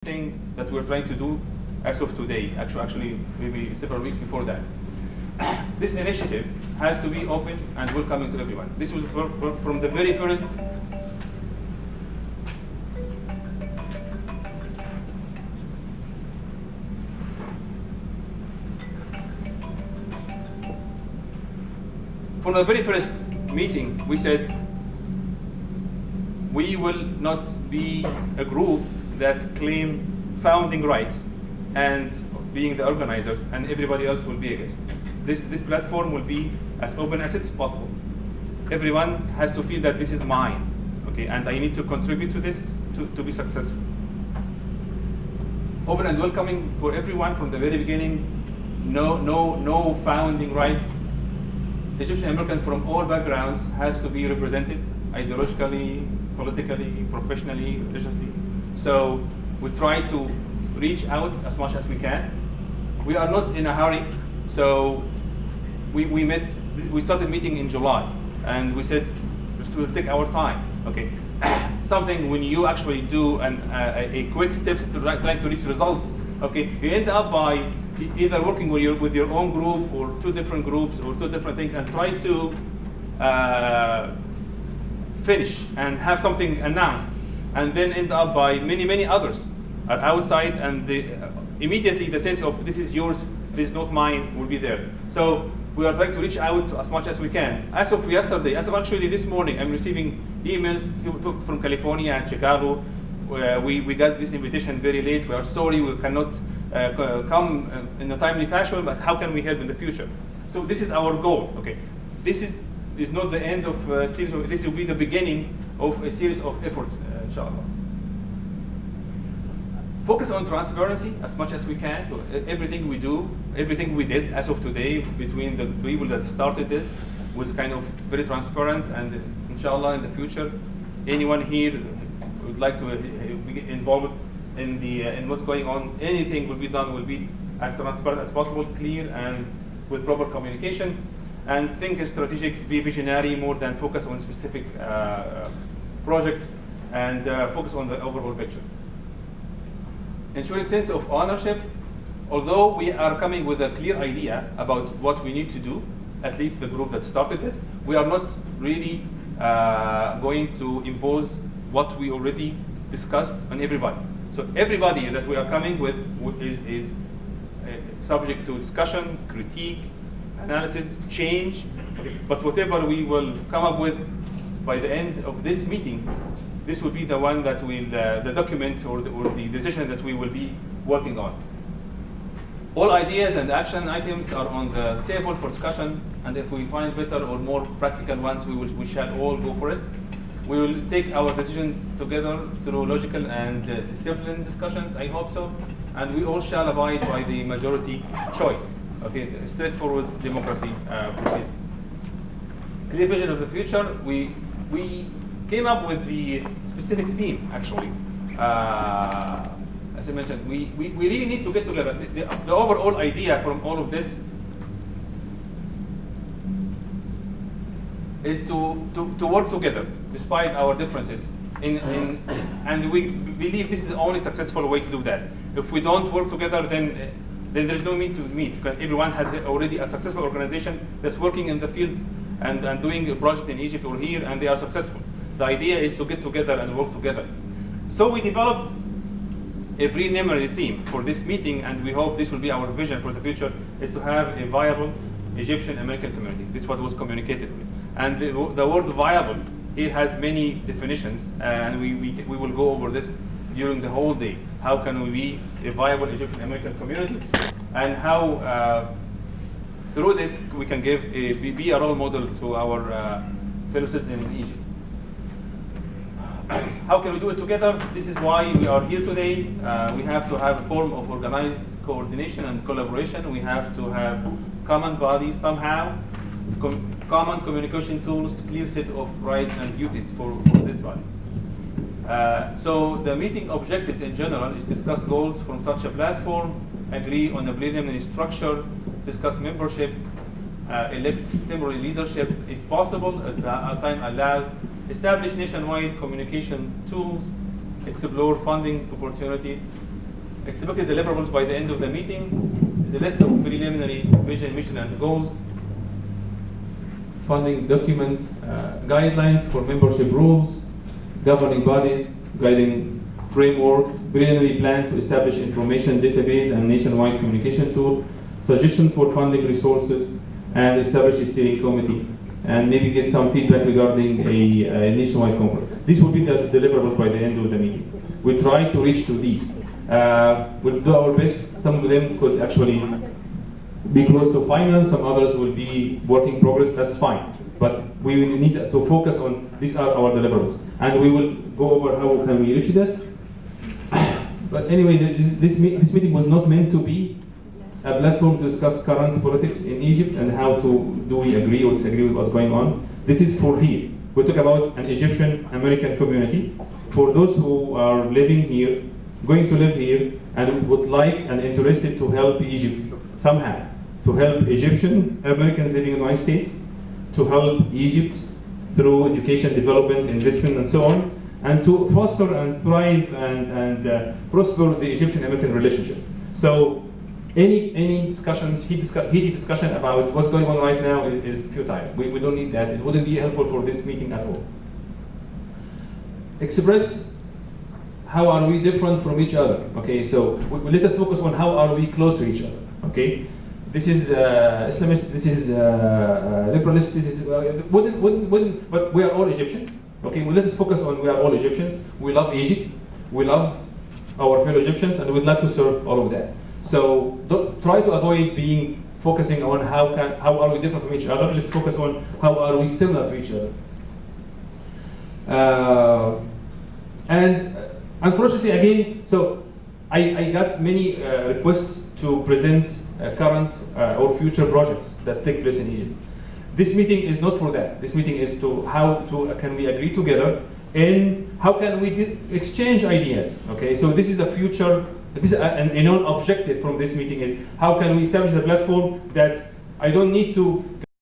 thing that we're trying to do as of today, actually maybe several weeks before that. This initiative has to be open and welcoming to everyone. This was from the very first. From the very first meeting, we said we will not be a group that claim founding rights and being the organizers, and everybody else will be against. This platform will be as open as it's possible. Everyone has to feel that this is mine, okay, and I need to contribute to this to be successful. Open and welcoming for everyone from the very beginning. No founding rights. Egyptian Americans from all backgrounds has to be represented ideologically, politically, professionally, religiously. So we try to reach out as much as we can. We are not in a hurry. So we started meeting in July, and we said just we'll take our time. Okay, something when you actually do a quick steps to trying to reach results. Okay, you end up by either working with your own group or two different groups or two different things, and try to finish and have something announced, and then end up by many others are outside, and immediately the sense of this is yours, this is not mine will be there. So we are trying to reach out as much as we can. As of yesterday, as of actually this morning, I'm receiving emails from California and Chicago. We got this invitation very late. We are sorry we cannot come in a timely fashion, but how can we help in the future? So this is our goal. Okay, this is not the end of a series. This will be the beginning of a series of efforts, inshallah. Focus on transparency as much as we can. Everything we do, everything we did as of today between the people that started this was kind of very transparent, and inshallah in the future, anyone here would like to be involved in what's going on, anything will be as transparent as possible, clear, and with proper communication. And think strategic, be visionary more than focus on specific projects, and focus on the overall picture. Ensuring sense of ownership. Although we are coming with a clear idea about what we need to do, at least the group that started this, we are not really going to impose what we already discussed on everybody. So everybody that we are coming with is subject to discussion, critique, analysis, change. But whatever we will come up with by the end of this meeting, this will be the one that will, the document or the decision that we will be working on. All ideas and action items are on the table for discussion, and if we find better or more practical ones, we shall all go for it. We will take our decision together through logical and disciplined discussions, I hope so, and we all shall abide by the majority choice. Okay, straightforward democracy proceed. Clear vision of the future. We came up with the specific theme, actually. As I mentioned, we really need to get together. The overall idea from all of this is to work together despite our differences. And we believe this is the only successful way to do that. If we don't work together, then there's no need to meet, because everyone has already a successful organization that's working in the field and doing a project in Egypt or here, and they are successful. The idea is to get together and work together. So we developed a preliminary theme for this meeting, and we hope this will be our vision for the future, is to have a viable Egyptian American community. That's what was communicated with. And the word viable here has many definitions, and we will go over this during the whole day. How can we be a viable Egyptian American community, and how through this we can be a role model to our fellow citizens in Egypt. How can we do it together? This is why we are here today. We have to have a form of organized coordination and collaboration. We have to have common bodies somehow, common communication tools, clear set of rights and duties for this body. So the meeting objectives in general is discuss goals from such a platform, agree on a preliminary structure, discuss membership, elect temporary leadership if possible, if time allows, establish nationwide communication tools, explore funding opportunities, Expected deliverables by the end of the meeting is a list of preliminary vision, mission, and goals, funding documents, guidelines for membership rules, governing bodies, guiding framework, preliminary plan to establish information database and nationwide communication tool, suggestion for funding resources, and establish a steering committee, and maybe get some feedback regarding a nationwide conference. These will be the deliverables by the end of the meeting. We try to reach to these. We'll do our best. Some of them could actually be close to final, some others will be work in progress, that's fine. But we need to focus on, these are our deliverables. And we will go over how can we reach this. But anyway, this meeting was not meant to be a platform to discuss current politics in Egypt and how do we agree or disagree with what's going on. This is for here. We talk about an Egyptian American community. For those who are living here, going to live here, and would like and interested to help Egypt somehow, to help Egyptian Americans living in the United States, to help Egypt through education, development, investment, and so on, and to foster and thrive and prosper the Egyptian-American relationship. So any discussions, heated discussion about what's going on right now is futile. We don't need that. It wouldn't be helpful for this meeting at all. Express how are we different from each other. Okay, so let us focus on how are we close to each other. Okay, this is Islamist, this is liberalist, this is but we are all Egyptians. Okay, well, let us focus on we are all Egyptians. We love Egypt, we love our fellow Egyptians, and we'd like to serve all of that. So try to avoid focusing on how are we different from each other. Let's focus on how are we similar to each other. And unfortunately, again, so I got many requests to present current or future projects that take place in Egypt. This meeting is not for that. This meeting is to can we agree together and how can we exchange ideas. Okay, so this is a future. This is a known objective from this meeting is how can we establish a platform that I don't need to